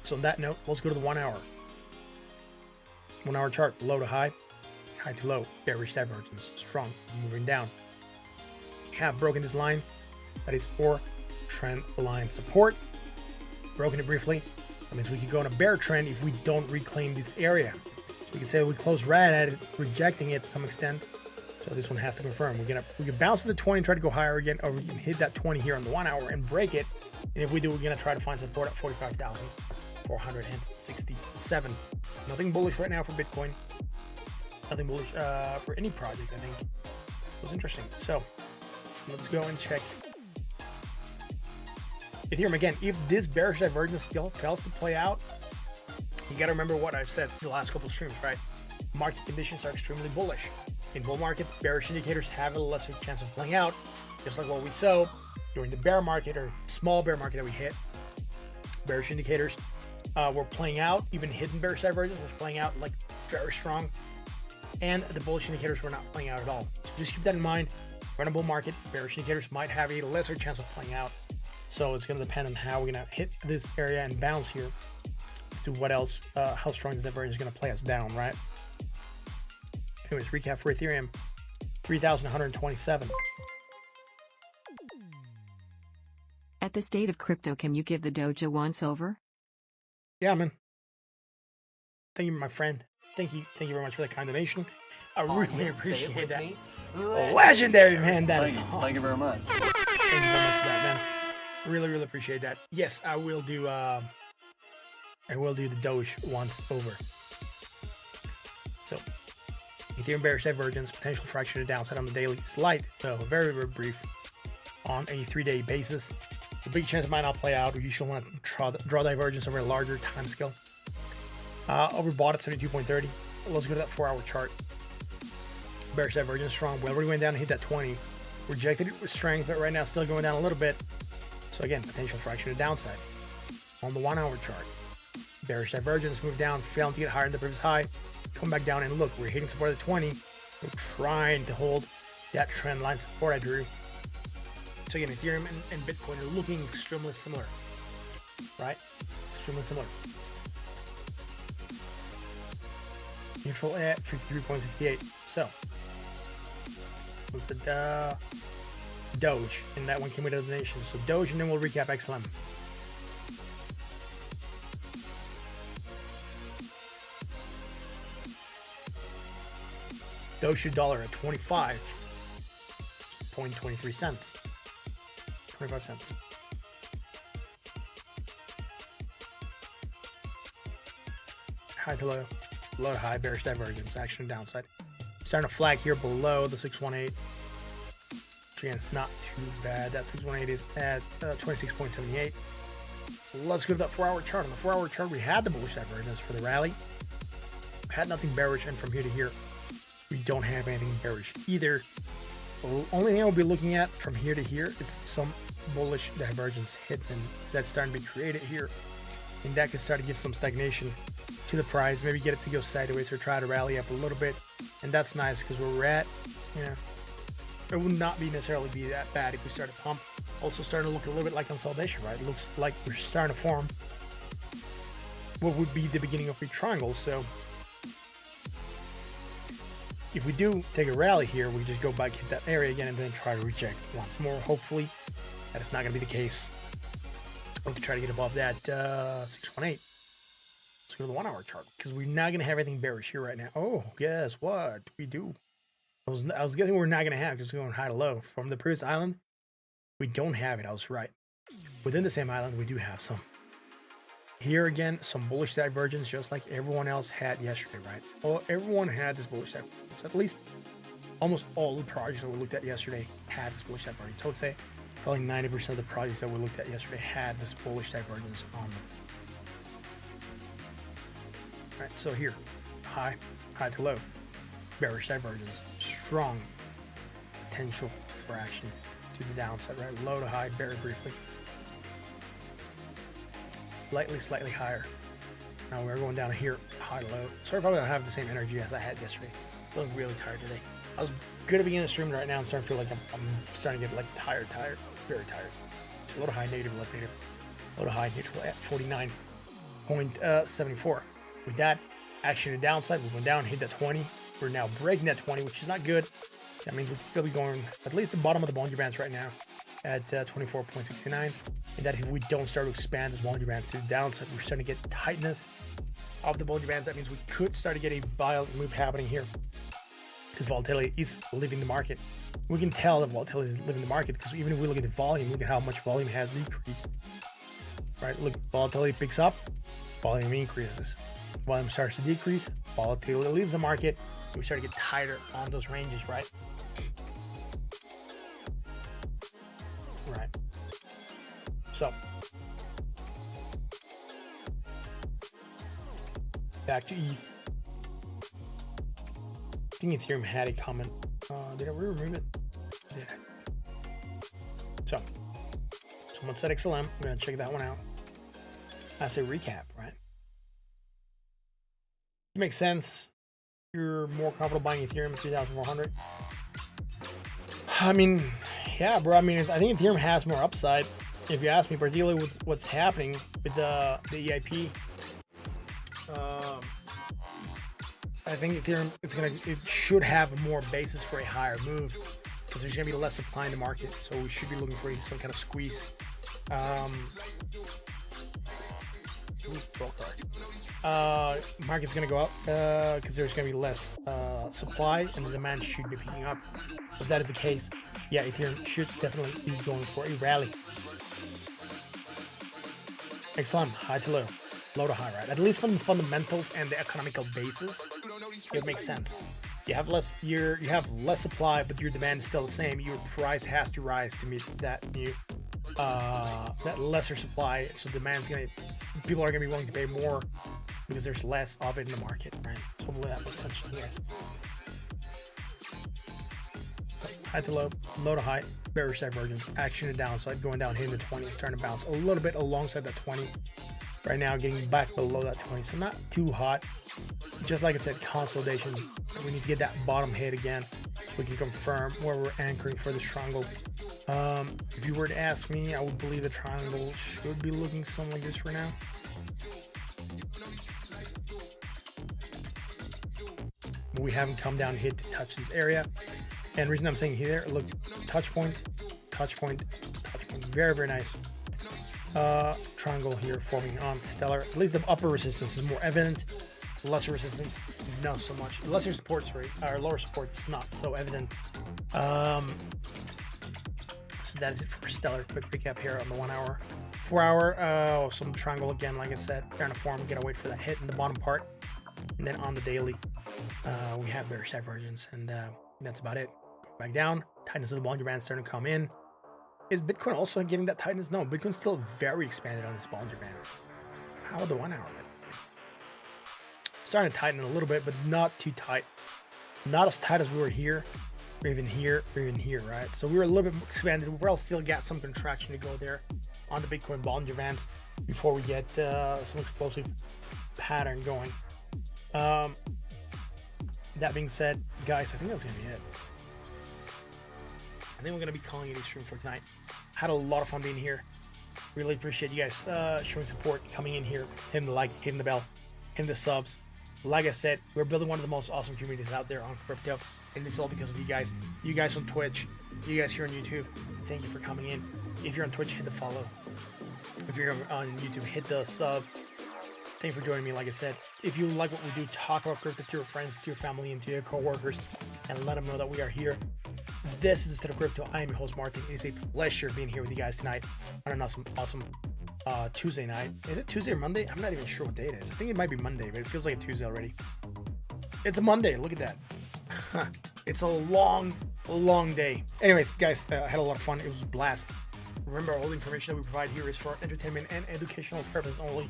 So on that note, let's go to the 1 hour. 1 hour chart, low to high, high to low, bearish divergence, strong, moving down. We have broken this line, that is for trend line support. Broken it briefly. That means we could go on a bear trend if we don't reclaim this area. So we can say we close right at it, rejecting it to some extent. So this one has to confirm. We can bounce to the 20 and try to go higher again, or we can hit that 20 here on the 1 hour and break it. And if we do, we're gonna try to find support at 45,467. Nothing bullish right now for Bitcoin. Nothing bullish for any project, I think. It was interesting. So let's go and check Ethereum again. If this bearish divergence still fails to play out, you got to remember what I've said the last couple of streams, right? Market conditions are extremely bullish. In bull markets, bearish indicators have a lesser chance of playing out, just like what we saw during the bear market or small bear market that we hit. Bearish indicators were playing out, even hidden bearish divergence was playing out like very strong, and the bullish indicators were not playing out at all. So just keep that in mind. We're in a bull market, bearish indicators might have a lesser chance of playing out. So it's going to depend on how we're going to hit this area and bounce here as to what else, how strong this divergence is going to play us down, right? Anyways, recap for Ethereum, 3,127. At the state of crypto, can you give the dojo once over? Yeah, man. Thank you, my friend. Thank you very much for the kind donation. I really appreciate that. Legendary, man. That is awesome. Thank you very much. Thank you very much for that, man. Really appreciate that. Yes, I will do the Doge once over. So, Ethereum bearish divergence, potential fraction of downside on the daily, slight, though very brief on a 3-day basis. The big chance it might not play out. We usually want to draw divergence over a larger time scale. Overbought at 72.30. Let's go to that 4 hour chart. Bearish divergence strong. We already went down and hit that 20. Rejected it with strength, but right now still going down a little bit. So again, potential fraction of downside. On the 1 hour chart, bearish divergence, move down, failed to get higher than the previous high. Come back down and look, we're hitting support at 20. We're trying to hold that trend line support I drew. So again, Ethereum and Bitcoin are looking extremely similar, right? Extremely similar. Neutral at 53.68. So, what's the Doge? And that one came with a donation. So Doge, and then we'll recap XLM. Doge to dollar at 25.23 cents. 25 cents. High to low, low to high, bearish divergence, action downside. Starting to flag here below the 618. Again, it's not too bad. That 618 is at 26.78. Let's go to that 4 hour chart. On the 4 hour chart, we had the bullish divergence for the rally. Had nothing bearish, and from here to here, we don't have anything bearish either. The only thing I'll be looking at from here to here is some bullish divergence hit, and that's starting to be created here. And that could start to give some stagnation to the price, maybe get it to go sideways or try to rally up a little bit. And that's nice because where we're at, you know, it would not be necessarily be that bad if we start to pump. Also starting to look a little bit like consolidation, right? It looks like we're starting to form what would be the beginning of a triangle. So if we do take a rally here, we just go back, hit that area again, and then try to reject once more. Hopefully, that is not going to be the case. We can try to get above that 618. Let's go to the 1 hour chart because we're not going to have anything bearish here right now. Oh, guess what? We do. I was guessing we're not going to have because we're going high to low. From the previous island, we don't have it. I was right. Within the same island, we do have some. Here again, some bullish divergence, just like everyone else had yesterday, right? Well, everyone had this bullish divergence. At least almost all the projects that we looked at yesterday had this bullish divergence. I would say probably 90% of the projects that we looked at yesterday had this bullish divergence on them. All right, so here, high to low, bearish divergence, strong potential for action to the downside, right? Low to high, very briefly. Slightly higher. Now we're going down here, high to low. Sorry if I don't have the same energy as I had yesterday. Feeling really tired today. I was good at the beginning of the stream. Right now I'm starting to feel like I'm starting to get like tired, very tired. Just a little high, negative, less negative. Low to high, neutral at 49.74. With that, action to downside, we went down, hit that 20. We're now breaking that 20, which is not good. That means we'll still be going at least the bottom of the Bollinger Bands right now at 24.69. And that if we don't start to expand those Bollinger Bands to the downside, we're starting to get tightness of the Bollinger Bands. That means we could start to get a violent move happening here because volatility is leaving the market. We can tell that volatility is leaving the market because even if we look at the volume, look at how much volume has decreased. Right? Look, volatility picks up, volume increases. Volume starts to decrease, volatility leaves the market, we start to get tighter on those ranges, right? Right. So, back to ETH. I think Ethereum had a comment. Did I remove it? Did I? So, someone said XLM. I'm going to check that one out. That's a recap, right? It makes sense. You're more comfortable buying Ethereum 3,400. I mean, yeah, bro. I mean, I think Ethereum has more upside. If you ask me, particularly with what's happening with the EIP, I think Ethereum it should have more basis for a higher move because there's gonna be less supply in the market. So we should be looking for some kind of squeeze. Market's gonna go up because there's gonna be less supply and the demand should be picking up. If that is the case, yeah, Ethereum should definitely be going for a rally. Excellent, high to low, low to high, right? At least from the fundamentals and the economical basis, it makes sense. You have less supply, but your demand is still the same. Your price has to rise to meet that new that lesser supply. So people are gonna be willing to pay more because there's less of it in the market, right? So hopefully that makes sense to you guys. High to low, low to high, bearish divergence, action to downside, going down, hitting the 20, starting to bounce a little bit alongside that 20. Right now, getting back below that 20, so not too hot. Just like I said, consolidation. We need to get that bottom hit again so we can confirm where we're anchoring for this triangle. If you were to ask me, I would believe the triangle should be looking something like this for now. But we haven't come down hit to touch this area. And the reason I'm saying here, look, touch point, very, very nice. Triangle here forming on stellar. At least the upper resistance is more evident. Lesser resistance, not so much. Lesser supports, right? Or lower support is not so evident. So that is it for stellar. Quick recap here on the 1 hour. 4 hour, some triangle again, like I said, trying to form, gotta wait for that hit in the bottom part. And then on the daily, we have bearish divergence, and that's about it. Go back down, tightness of the Bollinger Band starting to come in. Is Bitcoin also getting that tightness? No, Bitcoin's still very expanded on its Bollinger Bands. How about the 1 hour? Starting to tighten a little bit, but not too tight. Not as tight as we were here, or even here, right? So we were a little bit expanded. We'll still got some contraction to go there on the Bitcoin Bollinger Bands before we get some explosive pattern going. That being said, guys, I think that's gonna be it. I think we're gonna be calling it a stream for tonight. Had a lot of fun being here. Really appreciate you guys showing support, coming in here, hitting the like, hitting the bell, hitting the subs. Like I said, we're building one of the most awesome communities out there on crypto, and it's all because of you guys. You guys on Twitch, you guys here on YouTube. Thank you for coming in. If you're on Twitch, hit the follow. If you're on YouTube, hit the sub. Thank you for joining me. Like I said, if you like what we do, talk about crypto to your friends, to your family, and to your coworkers, and let them know that we are here. This is Instead of Crypto. I am your host, Martin. It is a pleasure being here with you guys tonight on an awesome Tuesday night. Is it Tuesday or Monday? I'm not even sure what day it is. I think it might be Monday, but it feels like a Tuesday already. It's a Monday. Look at that. It's a long day. Anyways, guys, I had a lot of fun. It was a blast. Remember, all the information that we provide here is for entertainment and educational purpose only.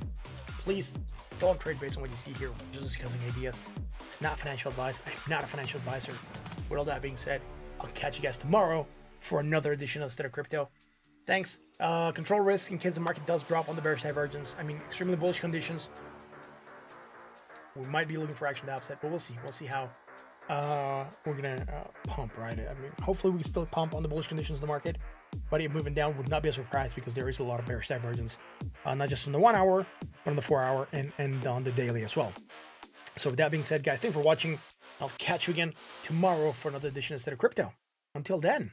Please don't trade based on what you see here. Just discussing ideas. It's not financial advice. I'm not a financial advisor. With all that being said, I'll catch you guys tomorrow for another edition of Instead of Crypto. Thanks. Control risk in case the market does drop on the bearish divergence. I mean, extremely bullish conditions. We might be looking for action to upset, but we'll see. We'll see how we're gonna pump, right? I mean, hopefully we can still pump on the bullish conditions of the market, but it moving down would not be a surprise because there is a lot of bearish divergence, not just on the 1 hour, but on the 4 hour and on the daily as well. So with that being said, guys, thanks for watching. I'll catch you again tomorrow for another edition of Instead of Crypto. Until then.